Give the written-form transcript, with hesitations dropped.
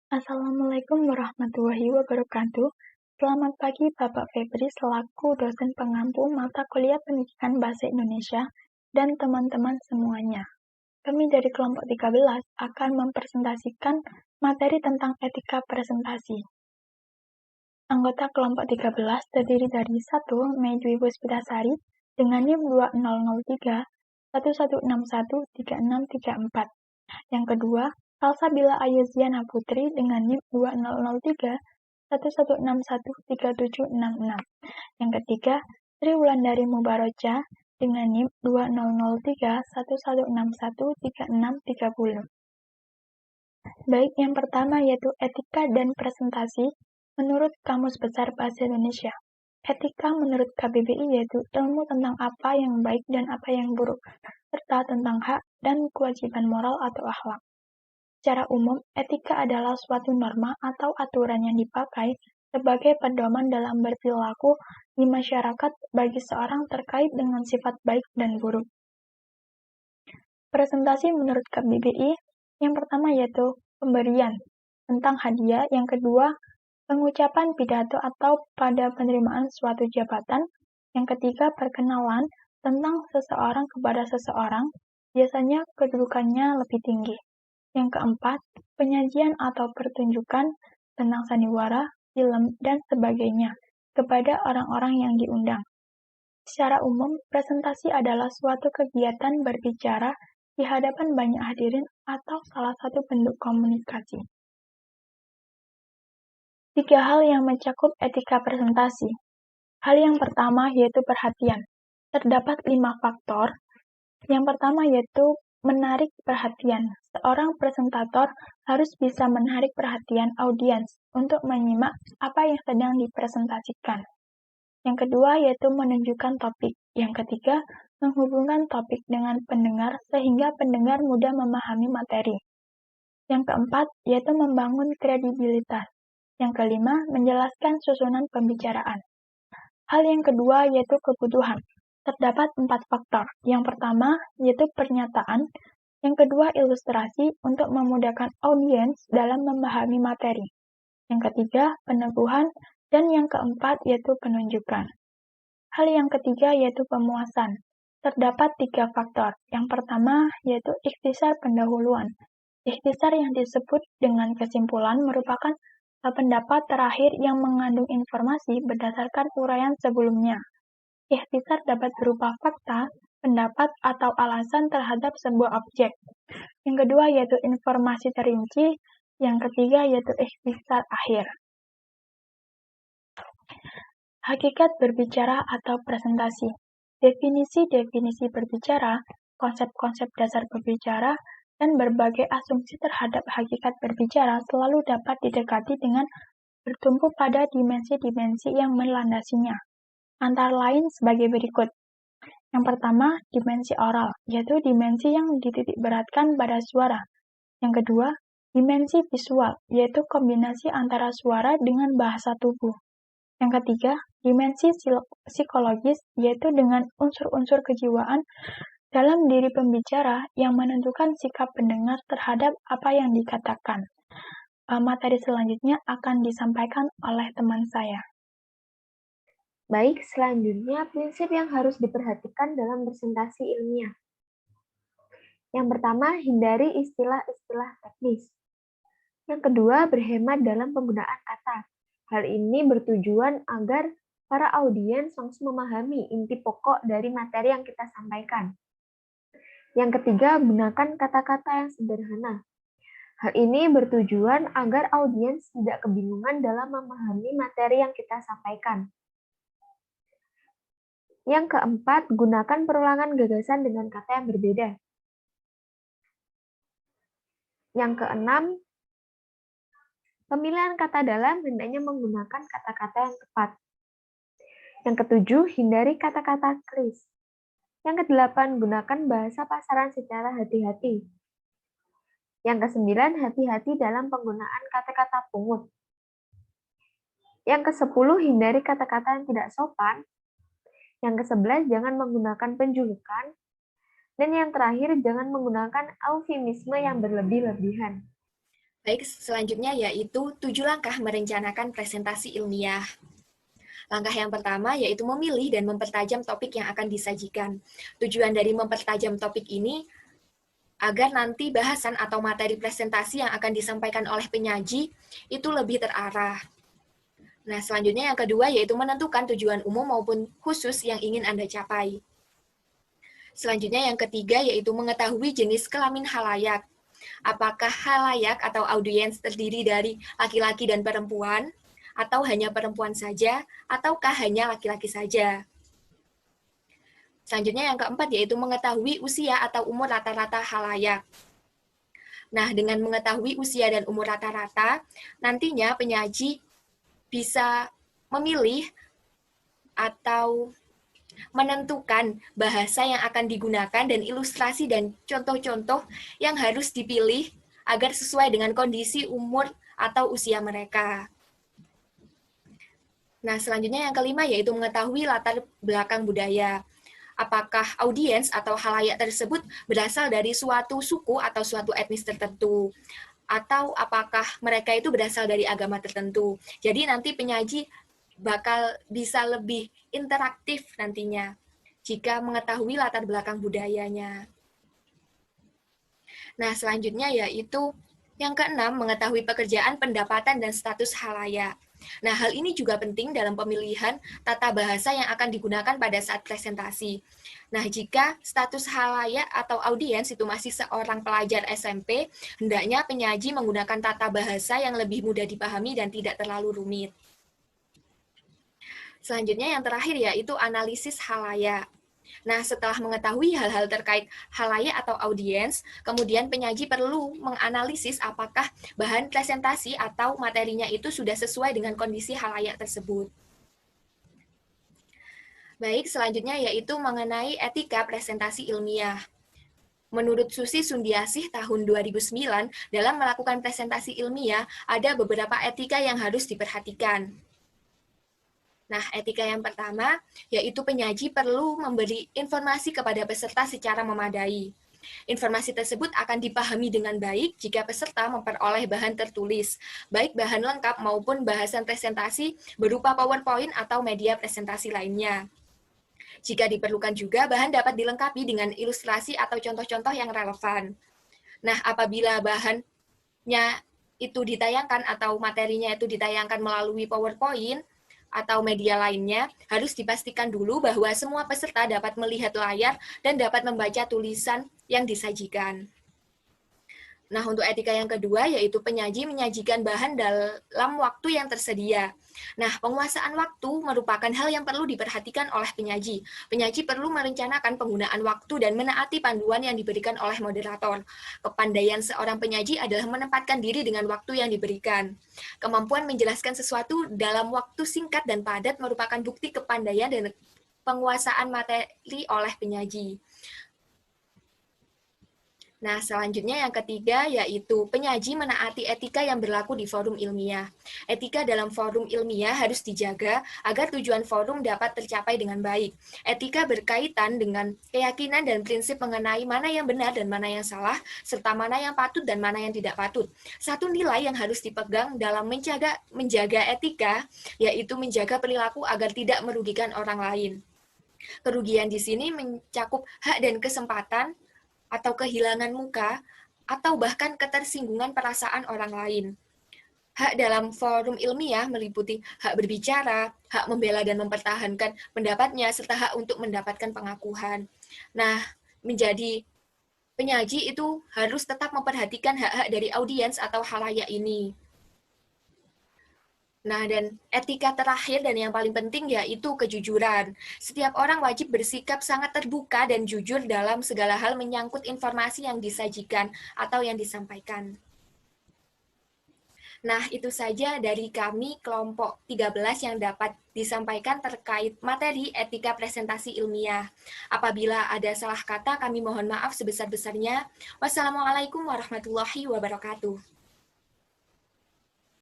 Assalamualaikum warahmatullahi wabarakatuh. Selamat pagi Bapak Febri selaku dosen pengampu mata kuliah pendidikan bahasa Indonesia dan teman-teman semuanya. Kami dari kelompok 13 akan mempresentasikan materi tentang etika presentasi. Anggota kelompok 13 terdiri dari 1. Mei Dwi Puspitasari dengan NIM 2003 1161 3634. Yang kedua, Salsabila Ayuziana Putri dengan NIM 2003 1161 3766. Yang ketiga, Sri Wulandari Mubaroja dengan NIM 2003 1161 3630. Baik, yang pertama yaitu etika dan presentasi menurut Kamus Besar Bahasa Indonesia. Etika menurut KBBI yaitu ilmu tentang apa yang baik dan apa yang buruk, serta tentang hak dan kewajiban moral atau akhlak. Secara umum, etika adalah suatu norma atau aturan yang dipakai sebagai pedoman dalam berperilaku di masyarakat bagi seorang terkait dengan sifat baik dan buruk. Presentasi menurut KBBI, yang pertama yaitu pemberian tentang hadiah, yang kedua pengucapan pidato atau pada penerimaan suatu jabatan, yang ketiga perkenalan tentang seseorang kepada seseorang, biasanya kedudukannya lebih tinggi. Yang keempat, penyajian atau pertunjukan tentang sandiwara, film, dan sebagainya kepada orang-orang yang diundang. Secara umum, presentasi adalah suatu kegiatan berbicara di hadapan banyak hadirin atau salah satu bentuk komunikasi. 3 hal yang mencakup etika presentasi. Hal yang pertama yaitu perhatian. Terdapat 5 faktor. Yang pertama yaitu menarik perhatian. Seorang presentator harus bisa menarik perhatian audiens untuk menyimak apa yang sedang dipresentasikan. Yang kedua yaitu menunjukkan topik. Yang ketiga, menghubungkan topik dengan pendengar sehingga pendengar mudah memahami materi. Yang keempat yaitu membangun kredibilitas. Yang kelima, menjelaskan susunan pembicaraan. Hal yang kedua yaitu kebutuhan. Terdapat 4 faktor. Yang pertama yaitu pernyataan, yang kedua ilustrasi untuk memudahkan audiens dalam memahami materi. Yang ketiga peneguhan, dan yang keempat yaitu penunjukan. Hal yang ketiga yaitu pemuasan. Terdapat 3 faktor. Yang pertama yaitu ikhtisar pendahuluan. Ikhtisar yang disebut dengan kesimpulan merupakan pendapat terakhir yang mengandung informasi berdasarkan uraian sebelumnya. Ikhtisar dapat berupa fakta, pendapat, atau alasan terhadap sebuah objek. Yang kedua yaitu informasi terinci, yang ketiga yaitu ikhtisar akhir. Hakikat berbicara atau presentasi. Definisi-definisi berbicara, konsep-konsep dasar berbicara, dan berbagai asumsi terhadap hakikat berbicara selalu dapat didekati dengan bertumpu pada dimensi-dimensi yang melandasinya. Antara lain sebagai berikut. Yang pertama, dimensi oral, yaitu dimensi yang dititikberatkan pada suara. Yang kedua, dimensi visual, yaitu kombinasi antara suara dengan bahasa tubuh. Yang ketiga, dimensi psikologis, yaitu dengan unsur-unsur kejiwaan dalam diri pembicara yang menentukan sikap pendengar terhadap apa yang dikatakan. Materi selanjutnya akan disampaikan oleh teman saya. Baik, selanjutnya prinsip yang harus diperhatikan dalam presentasi ilmiah. Yang pertama, hindari istilah-istilah teknis. Yang kedua, berhemat dalam penggunaan kata. Hal ini bertujuan agar para audiens langsung memahami inti pokok dari materi yang kita sampaikan. Yang ketiga, gunakan kata-kata yang sederhana. Hal ini bertujuan agar audiens tidak kebingungan dalam memahami materi yang kita sampaikan. Yang keempat, gunakan perulangan gagasan dengan kata yang berbeda. Yang keenam, pemilihan kata dalam hendaknya menggunakan kata-kata yang tepat. Yang ketujuh, hindari kata-kata klis. Yang kedelapan, gunakan bahasa pasaran secara hati-hati. Yang kesembilan, hati-hati dalam penggunaan kata-kata pungut. Yang kesepuluh, hindari kata-kata yang tidak sopan. Yang kesebelas, jangan menggunakan penjulukan. Dan yang terakhir, jangan menggunakan eufemisme yang berlebih-lebihan. Baik, selanjutnya yaitu 7 langkah merencanakan presentasi ilmiah. Langkah yang pertama yaitu memilih dan mempertajam topik yang akan disajikan. Tujuan dari mempertajam topik ini agar nanti bahasan atau materi presentasi yang akan disampaikan oleh penyaji itu lebih terarah. Nah, selanjutnya yang kedua yaitu menentukan tujuan umum maupun khusus yang ingin Anda capai. Selanjutnya yang ketiga yaitu mengetahui jenis kelamin halayak. Apakah halayak atau audiens terdiri dari laki-laki dan perempuan, atau hanya perempuan saja, ataukah hanya laki-laki saja. Selanjutnya yang keempat yaitu mengetahui usia atau umur rata-rata halayak. Nah, dengan mengetahui usia dan umur rata-rata, nantinya penyaji bisa memilih atau menentukan bahasa yang akan digunakan dan ilustrasi dan contoh-contoh yang harus dipilih agar sesuai dengan kondisi umur atau usia mereka. Nah, selanjutnya yang kelima yaitu mengetahui latar belakang budaya. Apakah audiens atau halayak tersebut berasal dari suatu suku atau suatu etnis tertentu, atau apakah mereka itu berasal dari agama tertentu. Jadi nanti penyaji bakal bisa lebih interaktif nantinya jika mengetahui latar belakang budayanya. Nah, selanjutnya yaitu yang keenam, mengetahui pekerjaan, pendapatan, dan status halayak. Nah, hal ini juga penting dalam pemilihan tata bahasa yang akan digunakan pada saat presentasi. Nah, jika status halayak atau audiens itu masih seorang pelajar SMP, hendaknya penyaji menggunakan tata bahasa yang lebih mudah dipahami dan tidak terlalu rumit. Selanjutnya yang terakhir yaitu analisis halayak. Nah, setelah mengetahui hal-hal terkait halayak atau audiens, kemudian penyaji perlu menganalisis apakah bahan presentasi atau materinya itu sudah sesuai dengan kondisi halayak tersebut. Baik, selanjutnya yaitu mengenai etika presentasi ilmiah. Menurut Susi Sundiasih tahun 2009, dalam melakukan presentasi ilmiah, ada beberapa etika yang harus diperhatikan. Nah, etika yang pertama, yaitu penyaji perlu memberi informasi kepada peserta secara memadai. Informasi tersebut akan dipahami dengan baik jika peserta memperoleh bahan tertulis, baik bahan lengkap maupun bahasan presentasi berupa PowerPoint atau media presentasi lainnya. Jika diperlukan juga, bahan dapat dilengkapi dengan ilustrasi atau contoh-contoh yang relevan. Nah, apabila bahannya itu ditayangkan atau materinya itu ditayangkan melalui PowerPoint, atau media lainnya, harus dipastikan dulu bahwa semua peserta dapat melihat layar dan dapat membaca tulisan yang disajikan. Nah, untuk etika yang kedua, yaitu penyaji menyajikan bahan dalam waktu yang tersedia. Nah, penguasaan waktu merupakan hal yang perlu diperhatikan oleh penyaji. Penyaji perlu merencanakan penggunaan waktu dan menaati panduan yang diberikan oleh moderator. Kepandaian seorang penyaji adalah menempatkan diri dengan waktu yang diberikan. Kemampuan menjelaskan sesuatu dalam waktu singkat dan padat merupakan bukti kepandaian dan penguasaan materi oleh penyaji. Nah, selanjutnya yang ketiga yaitu penyaji menaati etika yang berlaku di forum ilmiah. Etika dalam forum ilmiah harus dijaga agar tujuan forum dapat tercapai dengan baik. Etika berkaitan dengan keyakinan dan prinsip mengenai mana yang benar dan mana yang salah, serta mana yang patut dan mana yang tidak patut. Satu nilai yang harus dipegang dalam menjaga etika, yaitu menjaga perilaku agar tidak merugikan orang lain. Kerugian di sini mencakup hak dan kesempatan, atau kehilangan muka, atau bahkan ketersinggungan perasaan orang lain. Hak dalam forum ilmiah meliputi hak berbicara, hak membela dan mempertahankan pendapatnya, serta hak untuk mendapatkan pengakuan. Nah, menjadi penyaji itu harus tetap memperhatikan hak-hak dari audiens atau halayak ini. Nah, dan etika terakhir dan yang paling penting yaitu kejujuran. Setiap orang wajib bersikap sangat terbuka dan jujur dalam segala hal menyangkut informasi yang disajikan atau yang disampaikan. Nah, itu saja dari kami kelompok 13 yang dapat disampaikan terkait materi etika presentasi ilmiah. Apabila ada salah kata, kami mohon maaf sebesar-besarnya. Wassalamualaikum warahmatullahi wabarakatuh.